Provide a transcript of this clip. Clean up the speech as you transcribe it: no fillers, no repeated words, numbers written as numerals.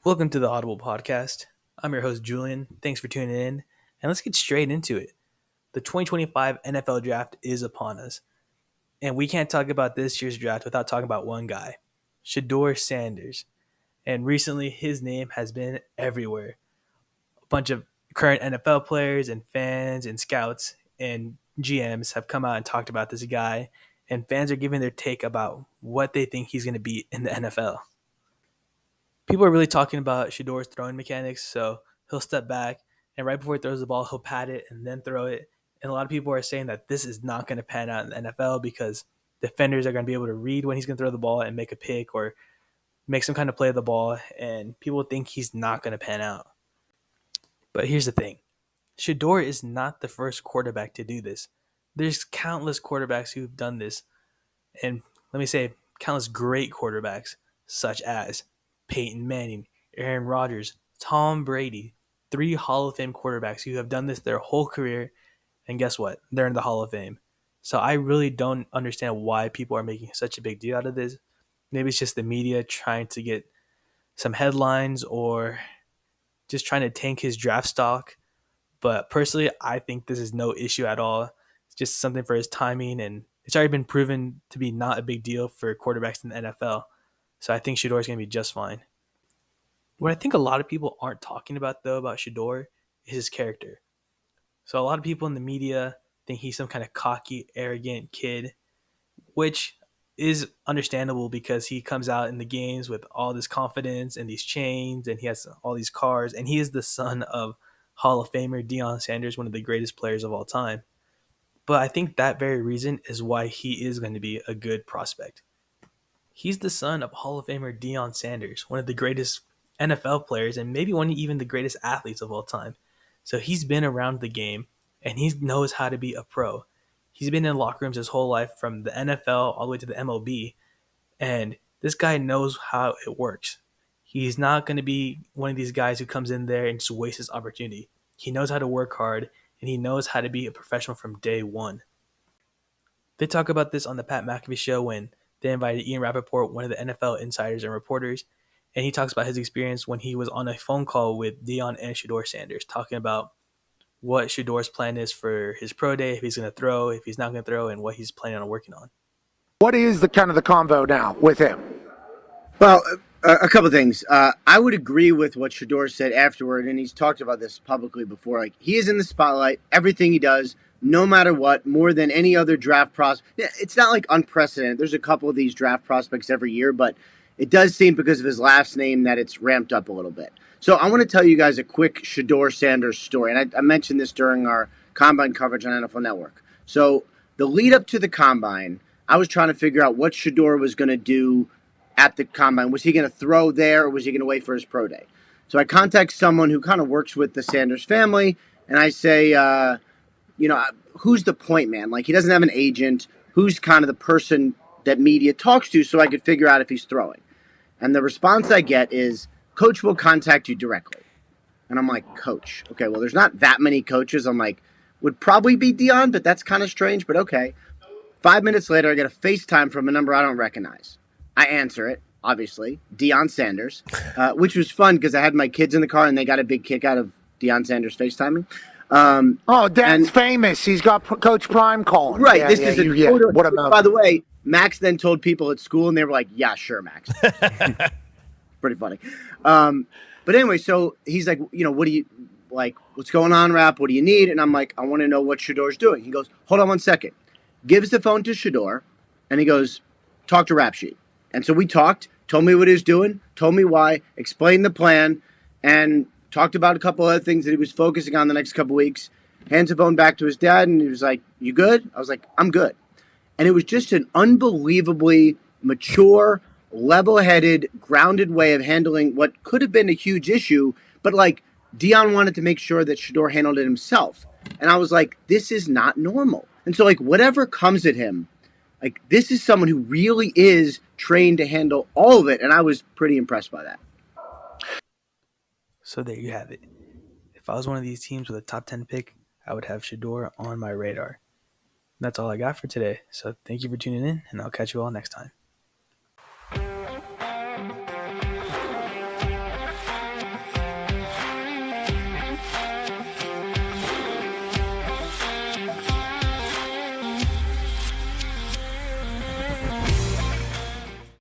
Welcome to the Audible Podcast. I'm your host, Julian. Thanks for tuning in, and let's get straight into it. The 2025 NFL Draft is upon us, and we can't talk about this year's draft without talking about one guy, Sheduer Sanders. And recently, his name has been everywhere. A bunch of current NFL players and fans and scouts and GMs have come out and talked about this guy, and fans are giving their take about what they think he's going to be in the NFL. People are really talking about Shador's throwing mechanics, so he'll step back and right before he throws the ball, he'll pat it and then throw it. And a lot of people are saying that this is not going to pan out in the NFL because defenders are going to be able to read when he's going to throw the ball and make a pick or make some kind of play of the ball, and people think he's not going to pan out. But here's the thing. Shador is not the first quarterback to do this. There's countless quarterbacks who've done this, and let me say countless great quarterbacks such as Peyton Manning, Aaron Rodgers, Tom Brady, 3 Hall of Fame quarterbacks who have done this their whole career, and guess what? They're in the Hall of Fame. So I really don't understand why people are making such a big deal out of this. Maybe it's just the media trying to get some headlines or just trying to tank his draft stock. But personally, I think this is no issue at all. It's just something for his timing, and it's already been proven to be not a big deal for quarterbacks in the NFL. So I think Shador is going to be just fine. What I think a lot of people aren't talking about, though, about Shador is his character. So a lot of people in the media think he's some kind of cocky, arrogant kid, which is understandable because he comes out in the games with all this confidence and these chains, and he has all these cars, and he is the son of Hall of Famer Deion Sanders, one of the greatest players of all time. But I think that very reason is why he is going to be a good prospect. He's the son of Hall of Famer Deion Sanders, one of the greatest NFL players and maybe one of even the greatest athletes of all time. So he's been around the game and he knows how to be a pro. He's been in locker rooms his whole life from the NFL all the way to the MLB, and this guy knows how it works. He's not going to be one of these guys who comes in there and just wastes his opportunity. He knows how to work hard and he knows how to be a professional from day one. They talk about this on the Pat McAfee show when they invited Ian Rappaport, one of the NFL insiders and reporters, and he talks about his experience when he was on a phone call with Deion and Sheduer Sanders, talking about what Shador's plan is for his pro day, if he's going to throw, if he's not going to throw, and what he's planning on working on. What is the kind of the convo now with him? Well, a couple of things. I would agree with what Sheduer said afterward, and he's talked about this publicly before. Like, he is in the spotlight, everything he does, no matter what, more than any other draft prospect. It's not like unprecedented. There's a couple of these draft prospects every year, but it does seem because of his last name that it's ramped up a little bit. So I want to tell you guys a quick Sheduer Sanders story, and I mentioned this during our Combine coverage on NFL Network. So the lead up to the Combine, I was trying to figure out what Sheduer was going to do at the Combine. Was he going to throw there, or was he going to wait for his pro day? So I contact someone who kind of works with the Sanders family, and I say, who's the point man? Like, he doesn't have an agent. Who's kind of the person that media talks to so I could figure out if he's throwing? And the response I get is, Coach will contact you directly. And I'm like, Coach? Okay, well, there's not that many coaches. I'm like, would probably be Deion, but that's kind of strange, but okay. 5 minutes later, I get a FaceTime from a number I don't recognize. I answer it, obviously, Deion Sanders, which was fun because I had my kids in the car and they got a big kick out of Deion Sanders FaceTiming. Dad's famous. He's got Coach Prime calling. Right. This is a what about? By the way, Max then told people at school and they were like, yeah, sure, Max. Pretty funny. But anyway, so he's like, what do you, like, what's going on, Rap? What do you need? And I'm like, I want to know what Shador's doing. He goes, hold on one second. Gives the phone to Sheduer and he goes, talk to Rap Sheet. And so we talked, told me what he was doing, told me why, explained the plan, and talked about a couple other things that he was focusing on the next couple weeks. Hands the phone back to his dad, and he was like, you good? I was like, I'm good. And it was just an unbelievably mature, level-headed, grounded way of handling what could have been a huge issue, but like Deion wanted to make sure that Sheduer handled it himself. And I was like, this is not normal. And so like whatever comes at him, like this is someone who really is trained to handle all of it, and I was pretty impressed by that. So there you have it. If I was one of these teams with a top 10 pick, I would have Sheduer on my radar. That's all I got for today. So thank you for tuning in, and I'll catch you all next time.